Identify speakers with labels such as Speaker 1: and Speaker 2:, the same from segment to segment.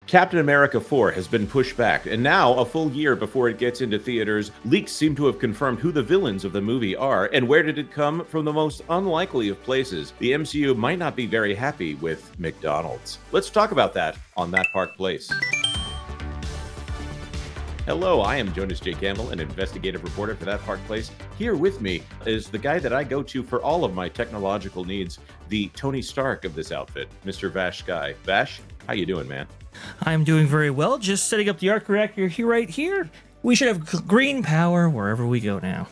Speaker 1: Captain America 4 has been pushed back, and now, a full year before it gets into theaters, leaks seem to have confirmed who the villains of the movie are, and where did it come from the most unlikely of places. The MCU might not be very happy with McDonald's. Let's talk about that on That Park Place. Hello, I am Jonas J. Campbell, an investigative reporter for That Park Place. Here with me is the guy that I go to for all of my technological needs, the Tony Stark of this outfit, Mr. Vash Guy. Vash, how you doing, man?
Speaker 2: I'm doing very well, just setting up the arc reactor here, right here. We should have green power wherever we go now.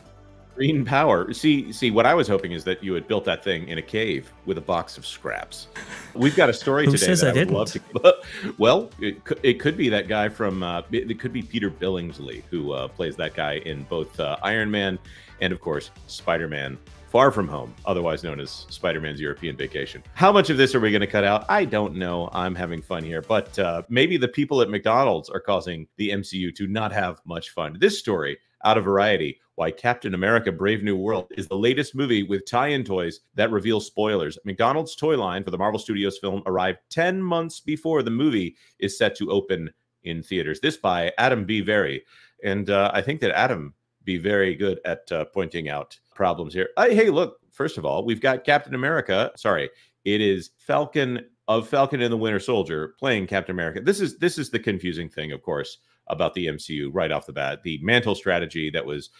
Speaker 1: Green power. See, what I was hoping is that you had built that thing in a cave with a box of scraps. We've got a story today
Speaker 2: says
Speaker 1: that
Speaker 2: I
Speaker 1: I would love to. Well, it could be that guy from. It could be Peter Billingsley, who plays that guy in both Iron Man and, of course, Spider-Man: Far From Home, otherwise known as Spider-Man's European Vacation. How much of this are we going to cut out? I don't know. I'm having fun here, but maybe the people at McDonald's are causing the MCU to not have much fun. This story out of Variety: why Captain America: Brave New World is the latest movie with tie-in toys that reveal spoilers. McDonald's toy line for the Marvel Studios film arrived 10 months before the movie is set to open in theaters. This by Adam B. Vary. And I think that Adam be very good at pointing out problems here. Hey, look, first of all, we've got Captain America. Sorry, it is Falcon and the Winter Soldier playing Captain America. This is the confusing thing, of course, about the MCU right off the bat. The mantle strategy that was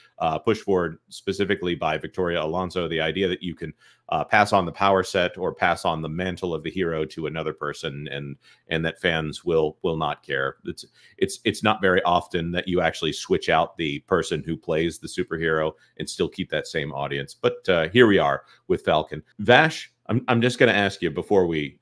Speaker 1: pushed forward specifically by Victoria Alonso, the idea that you can pass on the power set or pass on the mantle of the hero to another person, and that fans will not care. It's not very often that you actually switch out the person who plays the superhero and still keep that same audience. But here we are with Falcon. Vash, I'm just going to ask you before we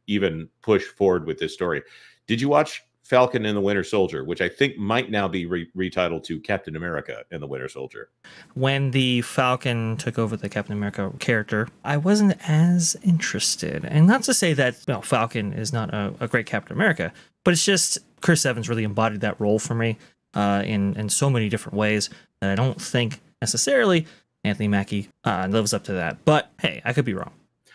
Speaker 1: even push forward with this story. Did you watch Falcon and the Winter Soldier, which I think might now be retitled to Captain America and the Winter Soldier?
Speaker 2: When the Falcon took over the Captain America character, I wasn't as interested. And not to say that Falcon is not a great Captain America, but it's just Chris Evans really embodied that role for me in so many different ways that I don't think necessarily Anthony Mackie lives up to that. But hey, I could be wrong.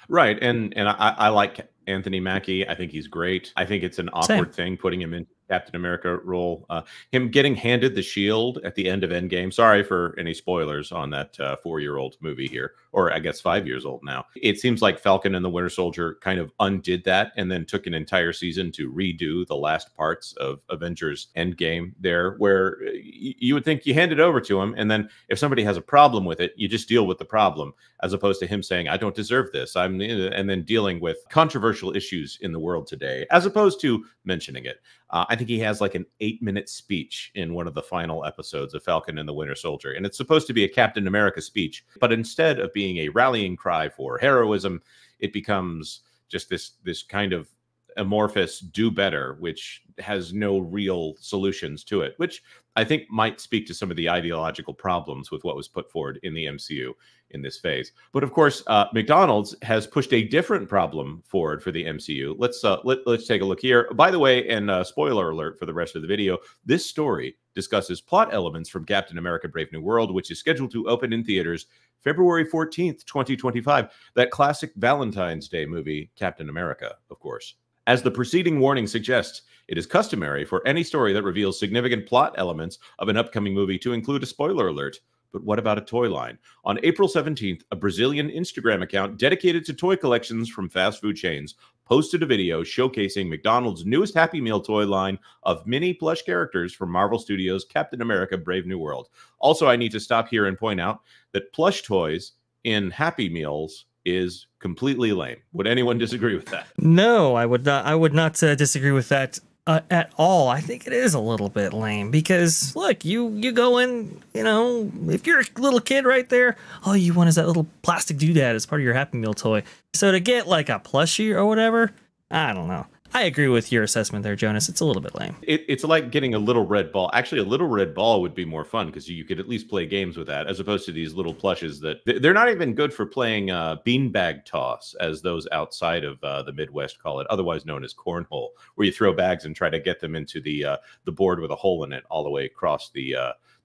Speaker 1: Right, and I like Anthony Mackie. I think he's great. I think it's an awkward thing putting him in Captain America role. Him getting handed the shield at the end of Endgame. Sorry for any spoilers on that 4-year-old movie here, or I guess 5 years old now. It seems like Falcon and the Winter Soldier kind of undid that and then took an entire season to redo the last parts of Avengers Endgame there, where you would think you hand it over to him, and then if somebody has a problem with it, you just deal with the problem, as opposed to him saying, I don't deserve this, and then dealing with controversial issues in the world today, as opposed to mentioning it. I think he has like an 8-minute speech in one of the final episodes of Falcon and the Winter Soldier. And it's supposed to be a Captain America speech, but instead of being a rallying cry for heroism, it becomes just this kind of amorphous do better, which has no real solutions to it, which I think might speak to some of the ideological problems with what was put forward in the MCU in this phase. But of course, McDonald's has pushed a different problem forward for the MCU. Let's take a look here. By the way, and spoiler alert for the rest of the video, this story discusses plot elements from Captain America: Brave New World, which is scheduled to open in theaters February 14th, 2025. That classic Valentine's Day movie, Captain America, of course. As the preceding warning suggests, it is customary for any story that reveals significant plot elements of an upcoming movie to include a spoiler alert. But what about a toy line? On April 17th, a Brazilian Instagram account dedicated to toy collections from fast food chains posted a video showcasing McDonald's newest Happy Meal toy line of mini plush characters from Marvel Studios' Captain America: Brave New World. Also, I need to stop here and point out that plush toys in Happy Meals is completely lame. Would anyone disagree with that?
Speaker 2: No, I would not. I would not disagree with that at all. I think it is a little bit lame because look, you go in, if you're a little kid right there, all you want is that little plastic doodad as part of your Happy Meal toy. So to get like a plushie or whatever, I don't know. I agree with your assessment there, Jonas. It's a little bit lame.
Speaker 1: It's like getting a little red ball. Actually, a little red ball would be more fun because you could at least play games with that, as opposed to these little plushes that they're not even good for playing beanbag toss, as those outside of the Midwest call it, otherwise known as cornhole, where you throw bags and try to get them into the board with a hole in it all the way across the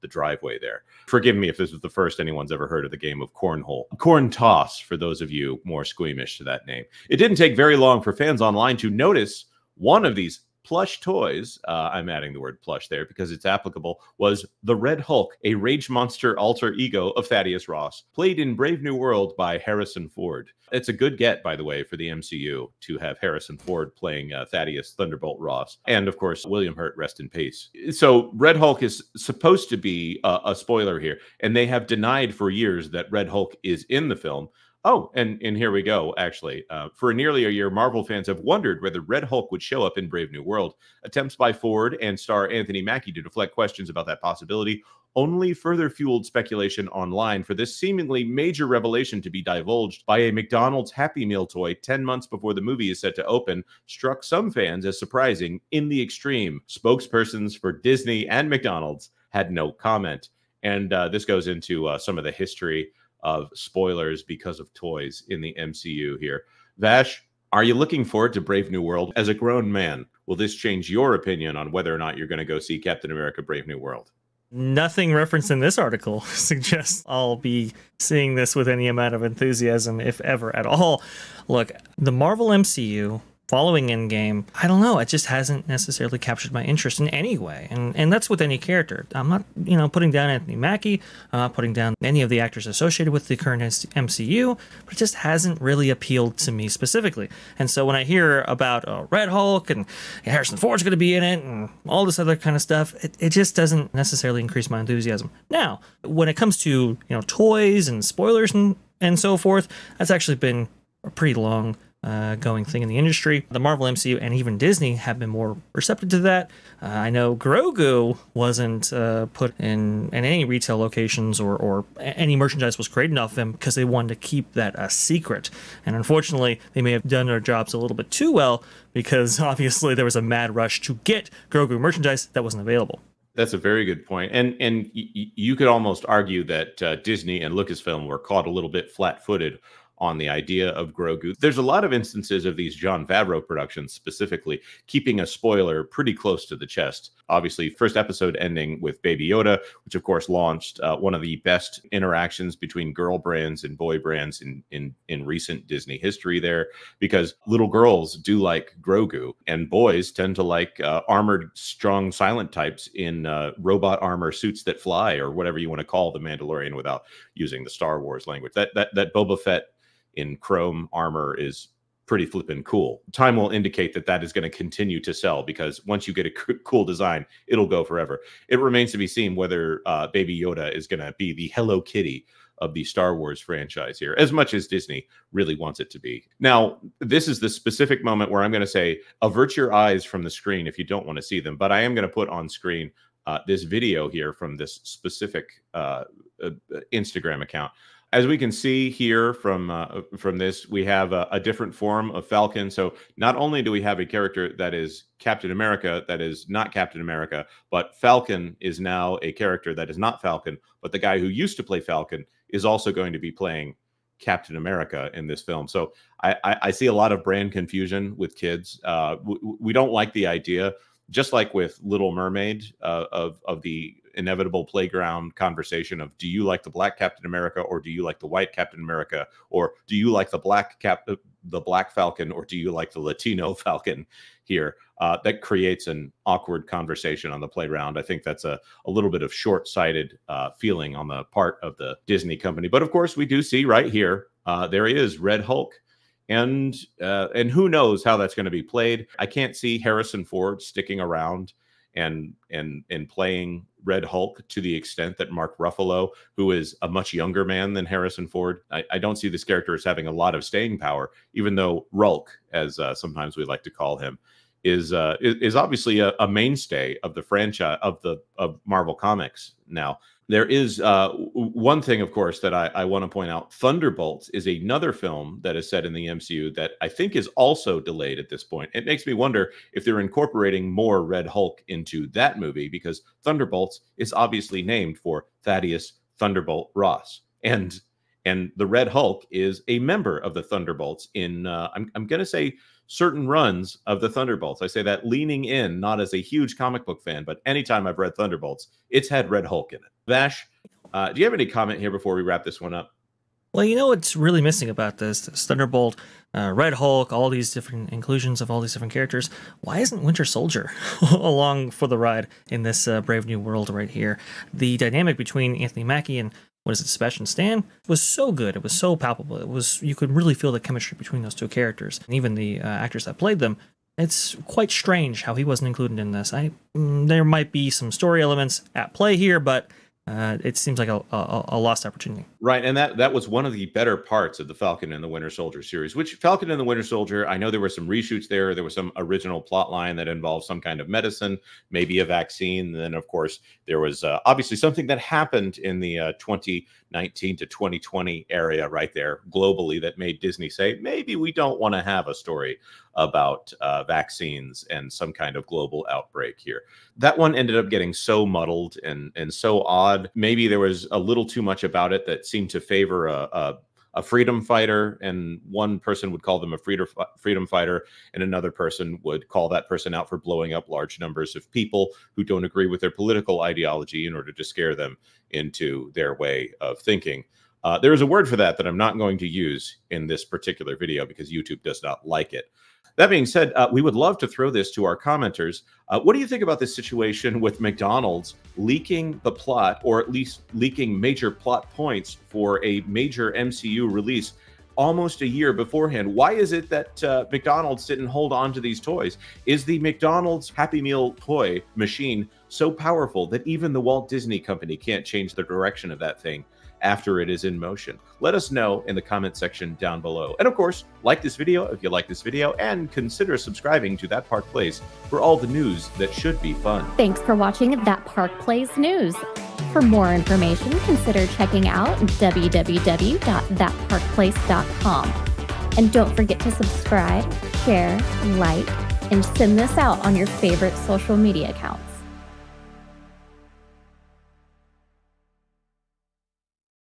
Speaker 1: driveway there. Forgive me if this is the first anyone's ever heard of the game of cornhole. Corn toss, for those of you more squeamish to that name. It didn't take very long for fans online to notice one of these plush toys, I'm adding the word plush there because it's applicable, was the Red Hulk, a rage monster alter ego of Thaddeus Ross, played in Brave New World by Harrison Ford. It's a good get, by the way, for the MCU to have Harrison Ford playing Thaddeus Thunderbolt Ross. And, of course, William Hurt, rest in peace. So Red Hulk is supposed to be a spoiler here, and they have denied for years that Red Hulk is in the film. Oh, and here we go, actually. For nearly a year, Marvel fans have wondered whether Red Hulk would show up in Brave New World. Attempts by Ford and star Anthony Mackie to deflect questions about that possibility only further fueled speculation online for this seemingly major revelation to be divulged by a McDonald's Happy Meal toy 10 months before the movie is set to open, struck some fans as surprising in the extreme. Spokespersons for Disney and McDonald's had no comment. And this goes into some of the history of spoilers because of toys in the MCU here. Vash, are you looking forward to Brave New World? As a grown man, will this change your opinion on whether or not you're going to go see Captain America Brave New World?
Speaker 2: Nothing referenced in this article suggests I'll be seeing this with any amount of enthusiasm, if ever at all. Look, the Marvel MCU following Endgame, I don't know, it just hasn't necessarily captured my interest in any way. And that's with any character. I'm not, putting down Anthony Mackie, I'm not putting down any of the actors associated with the current MCU, but it just hasn't really appealed to me specifically. And so when I hear about Red Hulk and Harrison Ford's going to be in it and all this other kind of stuff, it just doesn't necessarily increase my enthusiasm. Now, when it comes to, toys and spoilers and so forth, that's actually been a pretty long going thing in the industry. The Marvel MCU and even Disney have been more receptive to that. I know Grogu wasn't put in any retail locations or any merchandise was created off him because they wanted to keep that a secret. And unfortunately, they may have done their jobs a little bit too well because obviously there was a mad rush to get Grogu merchandise that wasn't available.
Speaker 1: That's a very good point. And you could almost argue that Disney and Lucasfilm were caught a little bit flat-footed on the idea of Grogu. There's a lot of instances of these Jon Favreau productions specifically keeping a spoiler pretty close to the chest. Obviously, first episode ending with Baby Yoda, which of course launched one of the best interactions between girl brands and boy brands in recent Disney history there, because little girls do like Grogu and boys tend to like armored, strong, silent types in robot armor suits that fly, or whatever you want to call the Mandalorian without using the Star Wars language. That Boba Fett in chrome armor is pretty flippin' cool. Time will indicate that is going to continue to sell, because once you get a cool design, it'll go forever. It remains to be seen whether Baby Yoda is going to be the Hello Kitty of the Star Wars franchise here, as much as Disney really wants it to be. Now, this is the specific moment where I'm going to say, avert your eyes from the screen if you don't want to see them, but I am going to put on screen this video here from this specific Instagram account. As we can see here from this, we have a different form of Falcon. So not only do we have a character that is Captain America that is not Captain America, but Falcon is now a character that is not Falcon, but the guy who used to play Falcon is also going to be playing Captain America in this film. So I see a lot of brand confusion with kids. We don't like the idea, just like with Little Mermaid, of the inevitable playground conversation of, do you like the black Captain America or do you like the white Captain America, or do you like the black Falcon or do you like the Latino Falcon here? That creates an awkward conversation on the playground. I think that's a little bit of short-sighted feeling on the part of the Disney company. But of course, we do see right here, there he is, Red Hulk. And who knows how that's going to be played. I can't see Harrison Ford sticking around and playing Red Hulk to the extent that Mark Ruffalo, who is a much younger man than Harrison Ford, I don't see this character as having a lot of staying power, even though Rulk, as sometimes we like to call him, is obviously a mainstay of the franchise of Marvel Comics now. There is one thing, of course, that I want to point out. Thunderbolts is another film that is set in the MCU that I think is also delayed at this point. It makes me wonder if they're incorporating more Red Hulk into that movie, because Thunderbolts is obviously named for Thaddeus Thunderbolt Ross. And the Red Hulk is a member of the Thunderbolts in, I'm going to say, certain runs of the Thunderbolts. I say that leaning in, not as a huge comic book fan, but anytime I've read Thunderbolts, it's had Red Hulk in it. Vash, do you have any comment here before we wrap this one up?
Speaker 2: Well, what's really missing about this Thunderbolt Red Hulk, all these different inclusions of all these different characters. Why isn't Winter Soldier along for the ride in this Brave New World right here? The dynamic between Anthony Mackie and Sebastian Stan was so good. It was so palpable. You could really feel the chemistry between those two characters, and even the actors that played them. It's quite strange how he wasn't included in this. There might be some story elements at play here, but it seems like a lost opportunity.
Speaker 1: Right, and that was one of the better parts of the Falcon and the Winter Soldier series, which Falcon and the Winter Soldier, I know there were some reshoots there. There was some original plot line that involved some kind of medicine, maybe a vaccine. And then, of course, there was obviously something that happened in the 2019 to 2020 area right there globally that made Disney say, maybe we don't want to have a story about vaccines and some kind of global outbreak here. That one ended up getting so muddled and so odd. Maybe there was a little too much about it that seemed to favor a freedom fighter, and one person would call them a freedom fighter, and another person would call that person out for blowing up large numbers of people who don't agree with their political ideology in order to scare them into their way of thinking. There is a word for that I'm not going to use in this particular video because YouTube does not like it. That being said, we would love to throw this to our commenters. What do you think about this situation with McDonald's leaking the plot, or at least leaking major plot points for a major MCU release almost a year beforehand? Why is it that McDonald's didn't hold on to these toys? Is the McDonald's Happy Meal toy machine so powerful that even the Walt Disney Company can't change the direction of that thing after it is in motion? Let us know in the comment section down below. And of course, like this video if you like this video, and consider subscribing to That Park Plays for all the news that should be fun.
Speaker 3: Thanks for watching That Park Plays News. For more information, consider checking out www.thatparkplace.com. And don't forget to subscribe, share, like, and send this out on your favorite social media accounts.